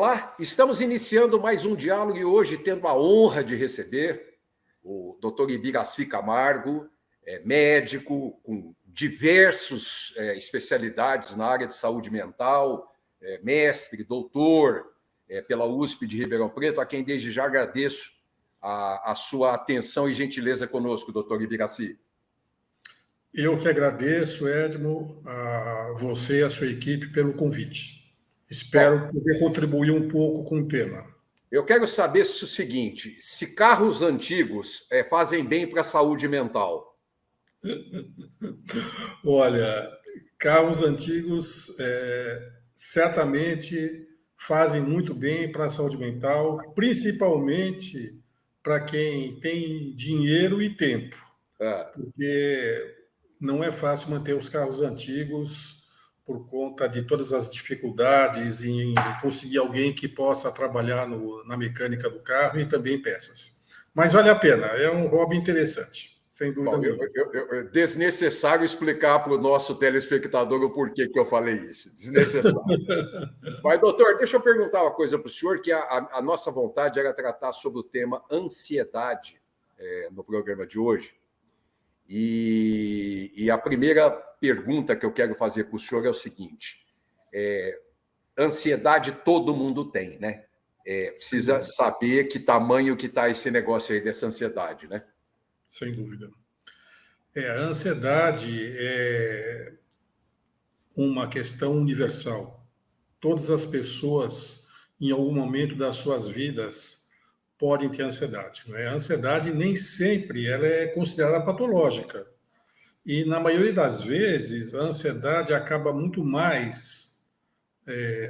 Olá, estamos iniciando mais um diálogo e hoje tendo a honra de receber o Dr. Ibiraci Camargo, médico com diversas especialidades na área de saúde mental, mestre, doutor pela USP de Ribeirão Preto, a quem desde já agradeço a sua atenção e gentileza conosco, Dr. Ibiraci. Eu que agradeço, Edmo, a você e a sua equipe pelo convite. Espero poder contribuir um pouco com o tema. Eu quero saber o seguinte: se carros antigos fazem bem para a saúde mental? Olha, carros antigos certamente fazem muito bem para a saúde mental, principalmente para quem tem dinheiro e tempo, porque não é fácil manter os carros antigos por conta de todas as dificuldades em conseguir alguém que possa trabalhar na mecânica do carro e também peças. Mas vale a pena, é um hobby interessante, sem dúvida nenhuma. É desnecessário explicar para o nosso telespectador o porquê que eu falei isso. Desnecessário. Mas, doutor, deixa eu perguntar uma coisa para o senhor, que a nossa vontade era tratar sobre o tema ansiedade no programa de hoje. E a primeira pergunta que eu quero fazer para o senhor é o seguinte: ansiedade todo mundo tem, né? Precisa saber que tamanho que está esse negócio aí dessa ansiedade, né? Sem dúvida. A ansiedade é uma questão universal. Todas as pessoas, em algum momento das suas vidas, podem ter ansiedade. Não é? A ansiedade nem sempre ela é considerada patológica. E, na maioria das vezes, a ansiedade acaba muito mais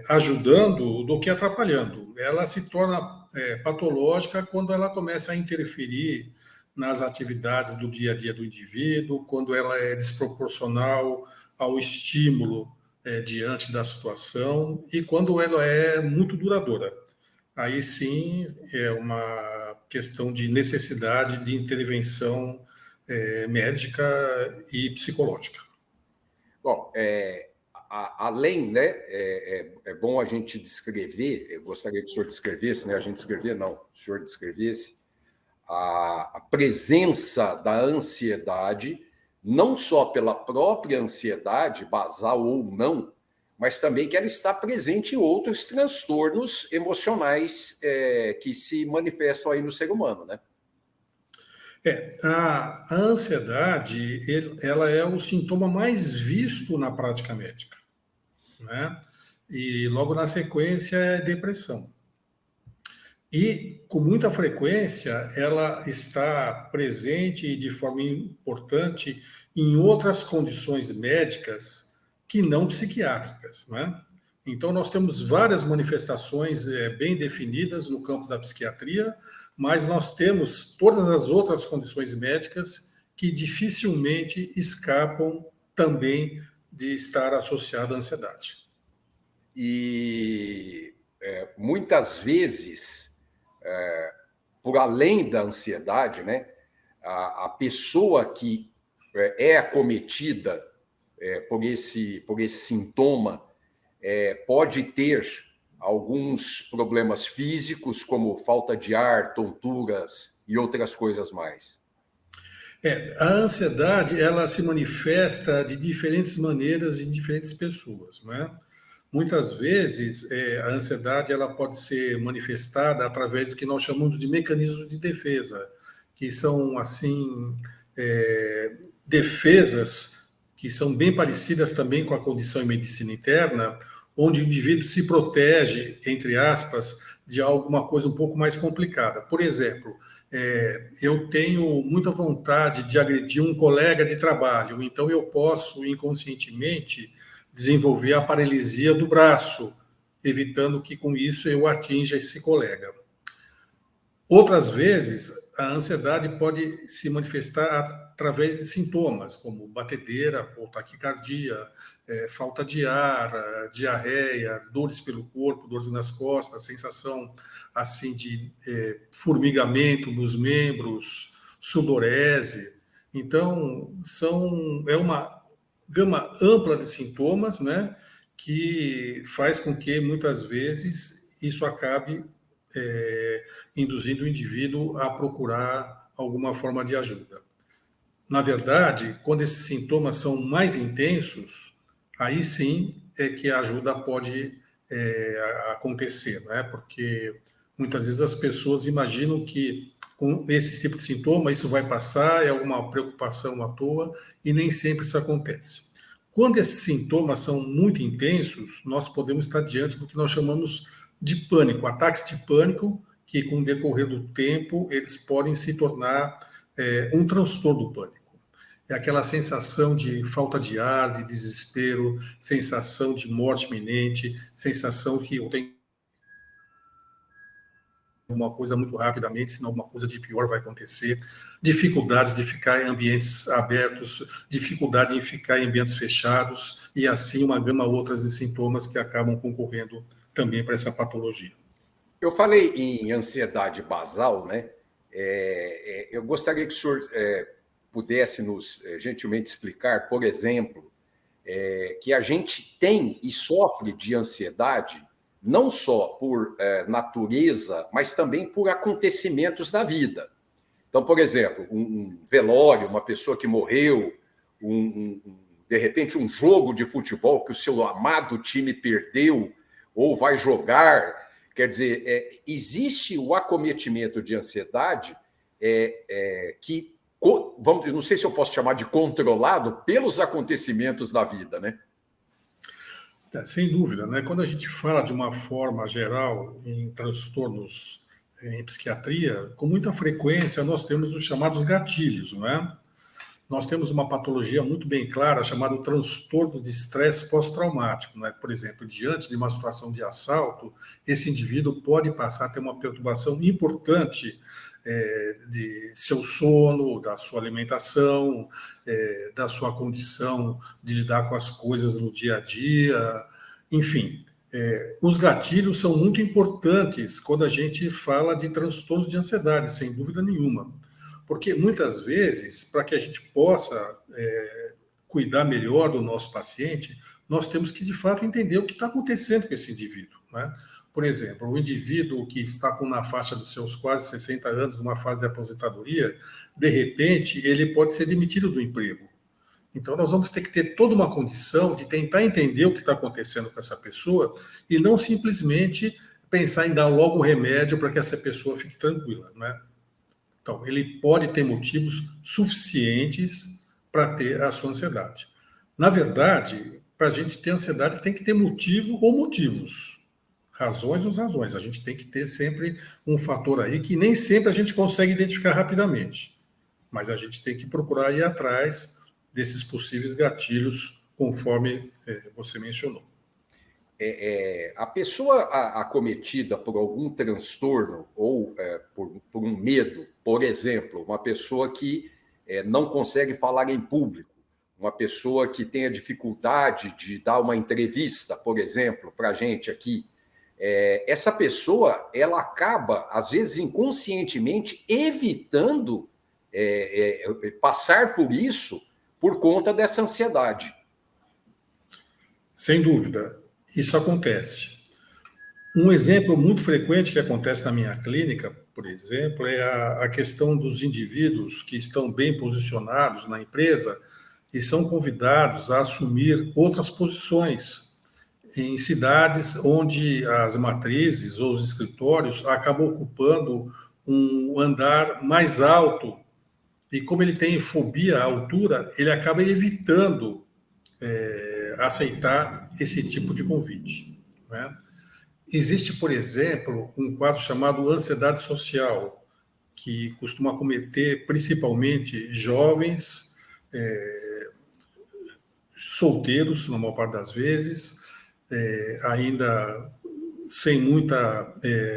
ajudando do que atrapalhando. Ela se torna patológica quando ela começa a interferir nas atividades do dia a dia do indivíduo, quando ela é desproporcional ao estímulo diante da situação e quando ela é muito duradoura. Aí sim é uma questão de necessidade de intervenção médica e psicológica. Bom, além, né, é bom a gente descrever, eu gostaria que o senhor descrevesse, né, a gente descrever, não, o senhor descrevesse a presença da ansiedade, não só pela própria ansiedade, basal ou não, mas também que ela está presente em outros transtornos emocionais que se manifestam aí no ser humano, né? A ansiedade, ela é o sintoma mais visto na prática médica, né? E logo na sequência é depressão. E com muita frequência ela está presente de forma importante em outras condições médicas que não psiquiátricas, né? Então nós temos várias manifestações bem definidas no campo da psiquiatria, mas nós temos todas as outras condições médicas que dificilmente escapam também de estar associada à ansiedade. E muitas vezes, por além da ansiedade, né, a pessoa que é acometida por esse sintoma pode ter alguns problemas físicos, como falta de ar, tonturas e outras coisas mais. A ansiedade, ela se manifesta de diferentes maneiras em diferentes pessoas, não é? Muitas vezes, a ansiedade ela pode ser manifestada através do que nós chamamos de mecanismos de defesa, que são, assim, defesas que são bem parecidas também com a condição em medicina interna, onde o indivíduo se protege, entre aspas, de alguma coisa um pouco mais complicada. Por exemplo, eu tenho muita vontade de agredir um colega de trabalho, então eu posso inconscientemente desenvolver a paralisia do braço, evitando que com isso eu atinja esse colega. Outras vezes, a ansiedade pode se manifestar através de sintomas, como batedeira ou taquicardia, falta de ar, diarreia, dores pelo corpo, dores nas costas, sensação assim de formigamento nos membros, sudorese. Então, é uma gama ampla de sintomas, né, que faz com que, muitas vezes, isso acabe induzindo o indivíduo a procurar alguma forma de ajuda. Na verdade, quando esses sintomas são mais intensos, aí sim é que a ajuda pode acontecer, né? Porque muitas vezes as pessoas imaginam que com esse tipo de sintoma isso vai passar, é uma preocupação à toa, e nem sempre isso acontece. Quando esses sintomas são muito intensos, nós podemos estar diante do que nós chamamos de pânico, ataques de pânico, que com o decorrer do tempo eles podem se tornar um transtorno do pânico. É aquela sensação de falta de ar, de desespero, sensação de morte iminente, sensação que eu tenho uma coisa muito rapidamente, senão alguma coisa de pior vai acontecer, dificuldades de ficar em ambientes abertos, dificuldade em ficar em ambientes fechados, e assim uma gama outras de sintomas que acabam concorrendo também para essa patologia. Eu falei em ansiedade basal, né? Eu gostaria que o senhor pudesse nos gentilmente explicar, por exemplo, que a gente tem e sofre de ansiedade não só por natureza, mas também por acontecimentos da vida. Então, por exemplo, um velório, uma pessoa que morreu, de repente um jogo de futebol que o seu amado time perdeu ou vai jogar. Quer dizer, existe o acometimento de ansiedade que, não sei se eu posso chamar de controlado pelos acontecimentos da vida, né? Sem dúvida, né? Quando a gente fala de uma forma geral em transtornos em psiquiatria, com muita frequência nós temos os chamados gatilhos, não é? Nós temos uma patologia muito bem clara chamada transtorno de estresse pós-traumático, né? Por exemplo, diante de uma situação de assalto, esse indivíduo pode passar a ter uma perturbação importante de seu sono, da sua alimentação, da sua condição de lidar com as coisas no dia a dia, enfim. Os gatilhos são muito importantes quando a gente fala de transtornos de ansiedade, sem dúvida nenhuma. Porque muitas vezes, para que a gente possa cuidar melhor do nosso paciente, nós temos que, de fato, entender o que está acontecendo com esse indivíduo, né? Por exemplo, o indivíduo que está na faixa dos seus quase 60 anos, numa fase de aposentadoria, de repente, ele pode ser demitido do emprego. Então, nós vamos ter que ter toda uma condição de tentar entender o que está acontecendo com essa pessoa e não simplesmente pensar em dar logo um remédio para que essa pessoa fique tranquila, né? Então, ele pode ter motivos suficientes para ter a sua ansiedade. Na verdade, para a gente ter ansiedade, tem que ter motivo ou motivos. Razões ou razões. A gente tem que ter sempre um fator aí que nem sempre a gente consegue identificar rapidamente. Mas a gente tem que procurar ir atrás desses possíveis gatilhos, conforme você mencionou. A pessoa acometida por algum transtorno ou por um medo, por exemplo, uma pessoa que não consegue falar em público, uma pessoa que tenha dificuldade de dar uma entrevista, por exemplo, para a gente aqui, essa pessoa ela acaba, às vezes inconscientemente, evitando passar por isso por conta dessa ansiedade. Sem dúvida, isso acontece. Um exemplo muito frequente que acontece na minha clínica, por exemplo, é a questão dos indivíduos que estão bem posicionados na empresa e são convidados a assumir outras posições em cidades onde as matrizes ou os escritórios acabam ocupando um andar mais alto. E como ele tem fobia à altura, ele acaba evitando aceitar esse tipo de convite, né? Existe, por exemplo, um quadro chamado ansiedade social, que costuma acometer principalmente jovens, solteiros, na maior parte das vezes, ainda sem muita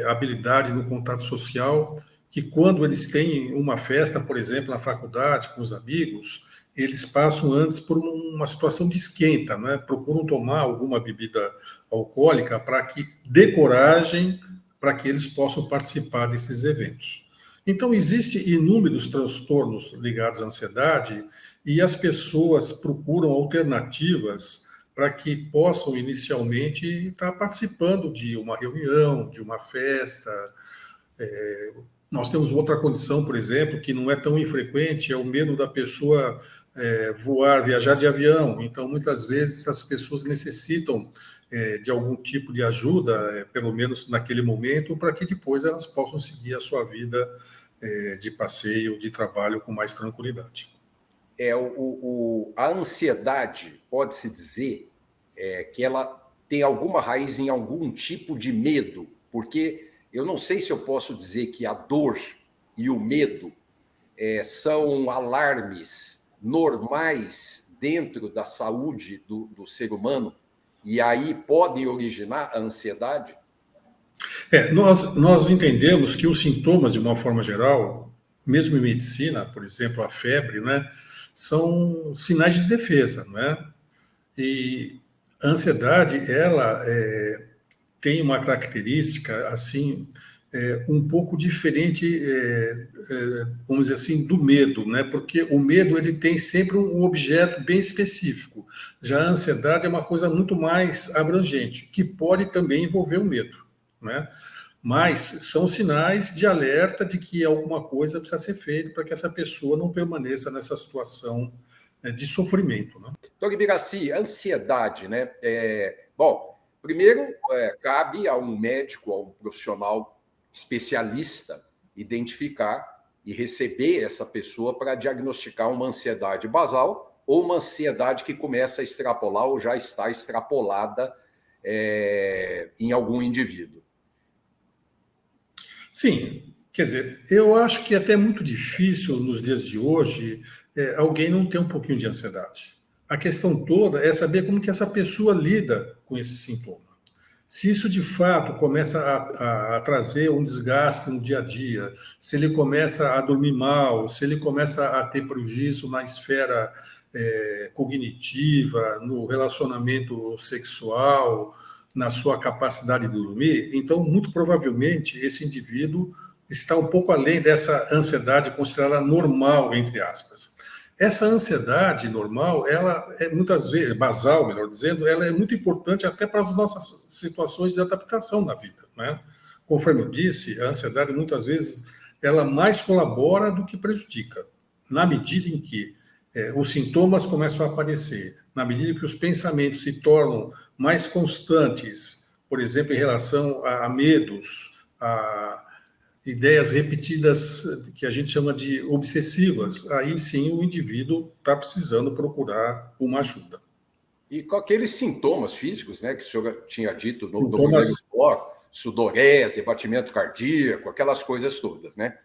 habilidade no contato social, que quando eles têm uma festa, por exemplo, na faculdade, com os amigos, eles passam antes por uma situação de esquenta, né? Procuram tomar alguma bebida alcoólica para que dê coragem para que eles possam participar desses eventos. Então, existem inúmeros transtornos ligados à ansiedade e as pessoas procuram alternativas para que possam inicialmente estar participando de uma reunião, de uma festa. Nós temos outra condição, por exemplo, que não é tão infrequente, é o medo da pessoa voar, viajar de avião. Então, muitas vezes, as pessoas necessitam de algum tipo de ajuda, pelo menos naquele momento, para que depois elas possam seguir a sua vida de passeio, de trabalho com mais tranquilidade. A ansiedade, pode-se dizer, que ela tem alguma raiz em algum tipo de medo, porque eu não sei se eu posso dizer que a dor e o medo são alarmes normais dentro da saúde do ser humano, e aí podem originar a ansiedade? Nós entendemos que os sintomas, de uma forma geral, mesmo em medicina, por exemplo, a febre, né, são sinais de defesa, né? E a ansiedade, ela tem uma característica, assim, um pouco diferente, vamos dizer assim, do medo, né? Porque o medo, ele tem sempre um objeto bem específico. Já a ansiedade é uma coisa muito mais abrangente, que pode também envolver o medo, né? Mas são sinais de alerta de que alguma coisa precisa ser feita para que essa pessoa não permaneça nessa situação de sofrimento, né? Então, Ibiraci, ansiedade, né? Bom, primeiro, cabe a um médico, a um profissional especialista, identificar e receber essa pessoa para diagnosticar uma ansiedade basal ou uma ansiedade que começa a extrapolar ou já está extrapolada em algum indivíduo. Sim, quer dizer, eu acho que é até muito difícil nos dias de hoje alguém não ter um pouquinho de ansiedade. A questão toda é saber como que essa pessoa lida com esse sintoma. Se isso de fato começa a trazer um desgaste no dia a dia, se ele começa a dormir mal, se ele começa a ter prejuízo na esfera cognitiva, no relacionamento sexual, na sua capacidade de dormir, então, muito provavelmente, esse indivíduo está um pouco além dessa ansiedade considerada normal, entre aspas. Essa ansiedade normal, ela é muitas vezes, basal, melhor dizendo, ela é muito importante até para as nossas situações de adaptação na vida, né? Conforme eu disse, a ansiedade muitas vezes ela mais colabora do que prejudica, na medida em que os sintomas começam a aparecer, na medida que os pensamentos se tornam mais constantes, por exemplo, em relação a medos, a ideias repetidas que a gente chama de obsessivas, aí sim o indivíduo está precisando procurar uma ajuda. E com aqueles sintomas físicos, né, que o senhor tinha dito no primeiro Sintomas, bloco, sudorese, batimento cardíaco, aquelas coisas todas, né?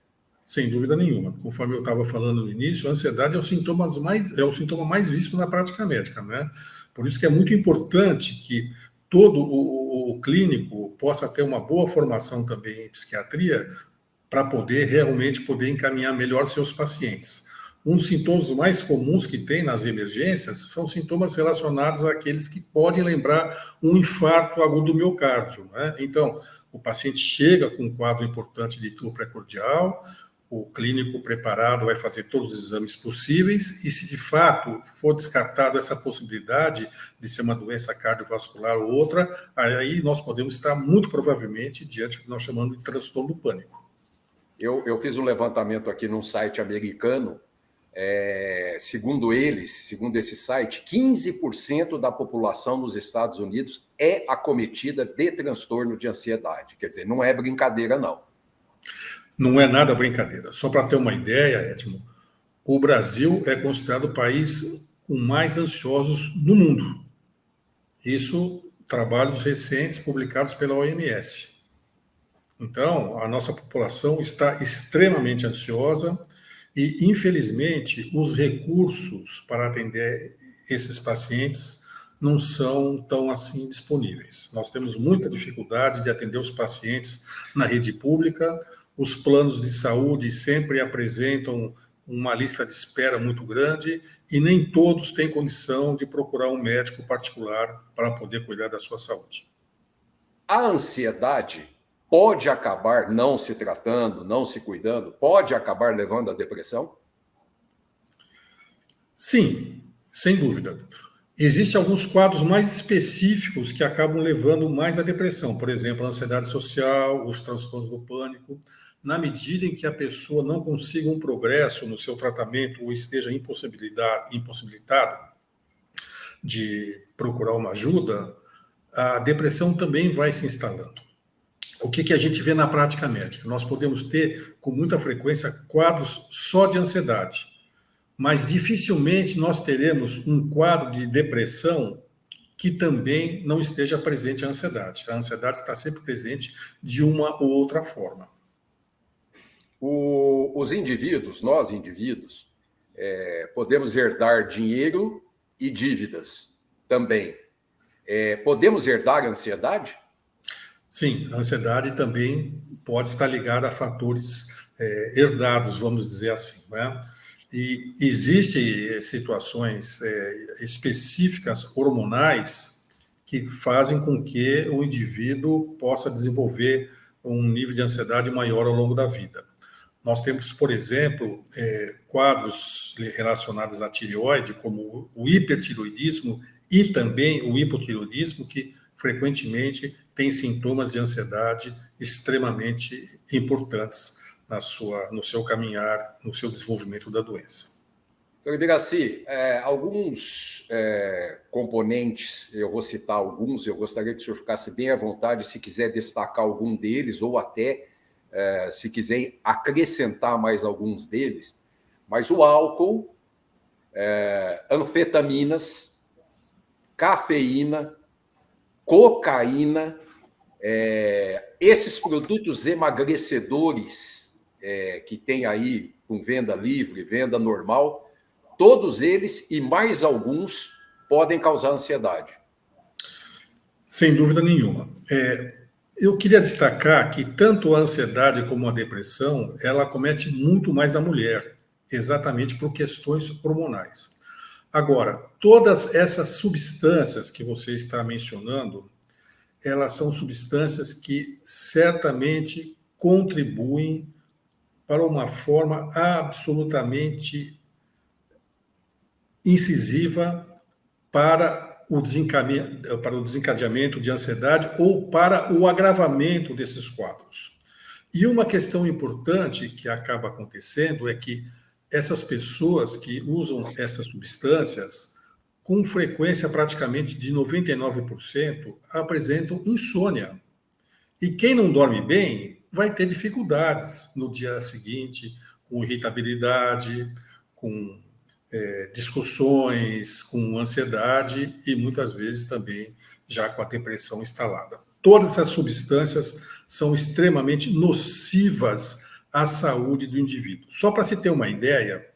sem dúvida nenhuma. Conforme eu estava falando no início, a ansiedade é o sintoma mais visto na prática médica, né? Por isso que é muito importante que todo o clínico possa ter uma boa formação também em psiquiatria para poder realmente poder encaminhar melhor seus pacientes. Um dos sintomas mais comuns que tem nas emergências são sintomas relacionados àqueles que podem lembrar um infarto agudo do miocárdio, né? Então, o paciente chega com um quadro importante de dor precordial, o clínico preparado vai fazer todos os exames possíveis e, se de fato for descartado essa possibilidade de ser uma doença cardiovascular ou outra, aí nós podemos estar muito provavelmente diante do que nós chamamos de transtorno do pânico. Eu fiz um levantamento aqui num site americano, segundo esse site, 15% da população nos Estados Unidos é acometida de transtorno de ansiedade. Quer dizer, não é brincadeira, não. Não é nada brincadeira. Só para ter uma ideia, Edmo, o Brasil é considerado o país com mais ansiosos no mundo. Isso, trabalhos recentes publicados pela OMS. Então, a nossa população está extremamente ansiosa e, infelizmente, os recursos para atender esses pacientes não são tão assim disponíveis. Nós temos muita dificuldade de atender os pacientes na rede pública, os planos de saúde sempre apresentam uma lista de espera muito grande e nem todos têm condição de procurar um médico particular para poder cuidar da sua saúde. A ansiedade pode acabar não se tratando, não se cuidando, pode acabar levando à depressão? Sim, sem dúvida. Existem alguns quadros mais específicos que acabam levando mais à depressão, por exemplo, a ansiedade social, os transtornos do pânico. Na medida em que a pessoa não consiga um progresso no seu tratamento ou esteja impossibilitado de procurar uma ajuda, a depressão também vai se instalando. O que a gente vê na prática médica? Nós podemos ter, com muita frequência, quadros só de ansiedade, mas dificilmente nós teremos um quadro de depressão que também não esteja presente a ansiedade. A ansiedade está sempre presente de uma ou outra forma. Os indivíduos, nós indivíduos, podemos herdar dinheiro e dívidas também. Podemos herdar a ansiedade? Sim, a ansiedade também pode estar ligada a fatores herdados, vamos dizer assim, né? E existem situações específicas hormonais que fazem com que o indivíduo possa desenvolver um nível de ansiedade maior ao longo da vida. Nós temos, por exemplo, quadros relacionados à tireoide, como o hipertireoidismo e também o hipotireoidismo, que frequentemente têm sintomas de ansiedade extremamente importantes no seu caminhar, no seu desenvolvimento da doença. Então, Ibiraci, alguns componentes, eu vou citar alguns, eu gostaria que o senhor ficasse bem à vontade, se quiser destacar algum deles, ou até, se quiser acrescentar mais alguns deles, mas o álcool, anfetaminas, cafeína, cocaína, esses produtos emagrecedores que tem aí com venda livre, venda normal, todos eles e mais alguns podem causar ansiedade. Sem dúvida nenhuma. Eu queria destacar que tanto a ansiedade como a depressão, ela acomete muito mais a mulher, exatamente por questões hormonais. Agora, todas essas substâncias que você está mencionando, elas são substâncias que certamente contribuem para uma forma absolutamente incisiva para o desencadeamento de ansiedade ou para o agravamento desses quadros. E uma questão importante que acaba acontecendo é que essas pessoas que usam essas substâncias, com frequência praticamente de 99%, apresentam insônia. E quem não dorme bem vai ter dificuldades no dia seguinte, com irritabilidade, com discussões, com ansiedade e muitas vezes também já com a depressão instalada. Todas essas substâncias são extremamente nocivas à saúde do indivíduo. Só para se ter uma ideia,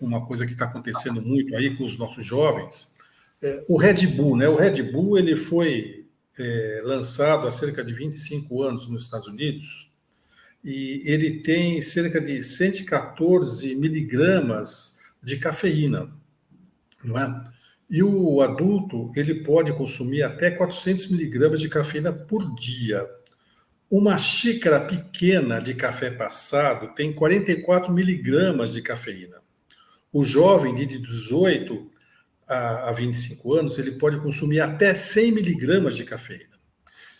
uma coisa que está acontecendo muito aí com os nossos jovens, o Red Bull, né? O Red Bull ele foi lançado há cerca de 25 anos nos Estados Unidos e ele tem cerca de 114 miligramas de cafeína, não é? E o adulto ele pode consumir até 400 miligramas de cafeína por dia. Uma xícara pequena de café passado tem 44 miligramas de cafeína. O jovem de 18 a 25 anos ele pode consumir até 100 miligramas de cafeína.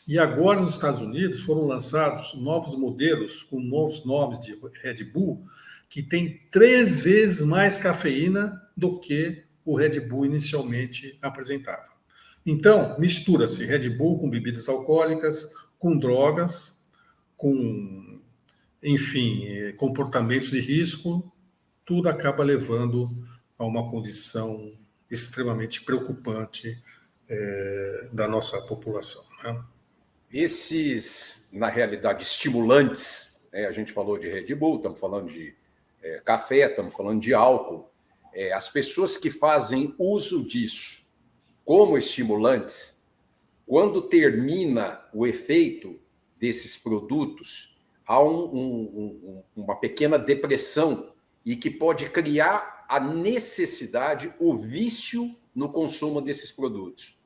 E agora, nos Estados Unidos, foram lançados novos modelos com novos nomes de Red Bull, que tem 3 vezes mais cafeína do que o Red Bull inicialmente apresentava. Então, mistura-se Red Bull com bebidas alcoólicas, com drogas, com, enfim, comportamentos de risco, tudo acaba levando a uma condição extremamente preocupante da nossa população, né? Esses, na realidade, estimulantes, a gente falou de Red Bull, estamos falando de café, estamos falando de álcool. As pessoas que fazem uso disso como estimulantes, quando termina o efeito desses produtos, há uma pequena depressão e que pode criar a necessidade, o vício no consumo desses produtos.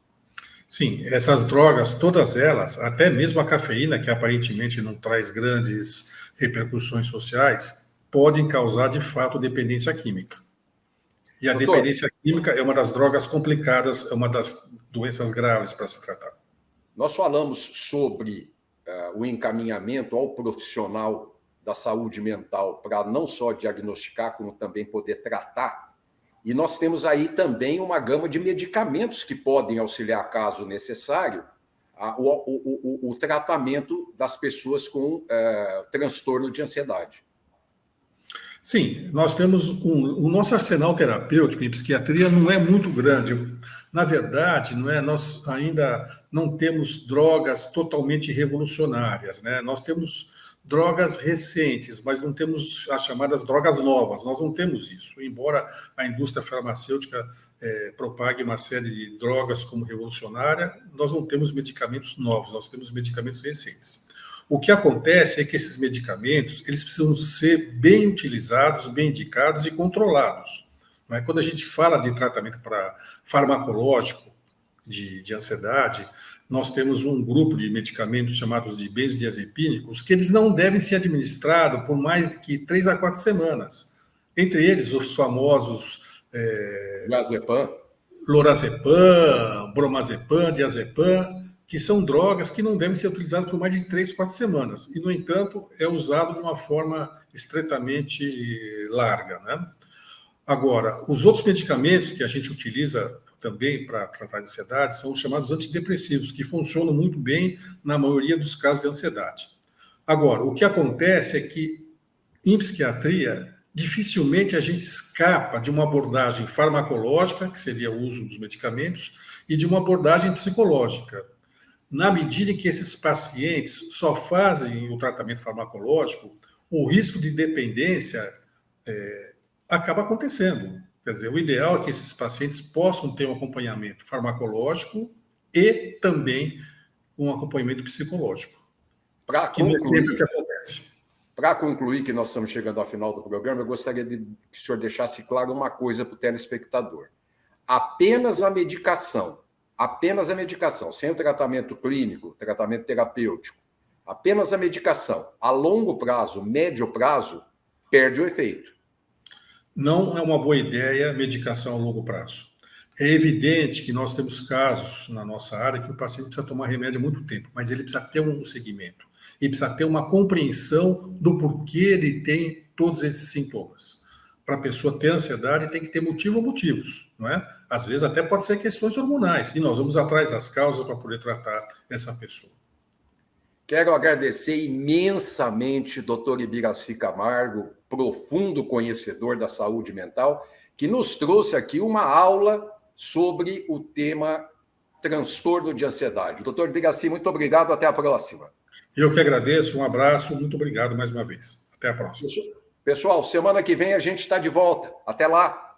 Sim, essas drogas, todas elas, até mesmo a cafeína, que aparentemente não traz grandes repercussões sociais, podem causar, de fato, dependência química. E a Doutor, dependência química é uma das drogas complicadas, é uma das doenças graves para se tratar. Nós falamos sobre o encaminhamento ao profissional da saúde mental para não só diagnosticar, como também poder tratar. E nós temos aí também uma gama de medicamentos que podem auxiliar, caso necessário, o tratamento das pessoas com transtorno de ansiedade. Sim, nós temos o nosso arsenal terapêutico em psiquiatria não é muito grande. Na verdade, nós ainda não temos drogas totalmente revolucionárias, né? Nós temos drogas recentes, mas não temos as chamadas drogas novas. Nós não temos isso, embora a indústria farmacêutica propague uma série de drogas como revolucionária, nós não temos medicamentos novos, nós temos medicamentos recentes. O que acontece é que esses medicamentos eles precisam ser bem utilizados, bem indicados e controlados. Não é? Quando a gente fala de tratamento farmacológico de ansiedade, nós temos um grupo de medicamentos chamados de benzodiazepínicos que eles não devem ser administrados por mais de que 3 a 4 semanas. Entre eles, os famosos lorazepam, bromazepam, diazepam, que são drogas que não devem ser utilizadas por mais de 3, 4 semanas. E, no entanto, é usado de uma forma estritamente larga, né? Agora, os outros medicamentos que a gente utiliza também para tratar de ansiedade são os chamados antidepressivos, que funcionam muito bem na maioria dos casos de ansiedade. Agora, o que acontece é que, em psiquiatria, dificilmente a gente escapa de uma abordagem farmacológica, que seria o uso dos medicamentos, e de uma abordagem psicológica. Na medida em que esses pacientes só fazem o tratamento farmacológico, o risco de dependência acaba acontecendo. Quer dizer, o ideal é que esses pacientes possam ter um acompanhamento farmacológico e também um acompanhamento psicológico. Que não é sempre o que acontece. Para concluir, que nós estamos chegando ao final do programa, eu gostaria que o senhor deixasse claro uma coisa para o telespectador. Apenas a medicação, sem o tratamento clínico, tratamento terapêutico, apenas a medicação, a longo prazo, médio prazo, perde o efeito. Não é uma boa ideia medicação a longo prazo. É evidente que nós temos casos na nossa área que o paciente precisa tomar remédio há muito tempo, mas ele precisa ter um seguimento. Ele precisa ter uma compreensão do porquê ele tem todos esses sintomas. Para a pessoa ter ansiedade, tem que ter motivo ou motivos, não é? Às vezes até pode ser questões hormonais, e nós vamos atrás das causas para poder tratar essa pessoa. Quero agradecer imensamente Dr. Ibiraci Camargo, profundo conhecedor da saúde mental, que nos trouxe aqui uma aula sobre o tema transtorno de ansiedade. Dr. Ibiraci, muito obrigado, até a próxima. Eu que agradeço, um abraço, muito obrigado mais uma vez. Até a próxima. Pessoal, semana que vem a gente está de volta. Até lá!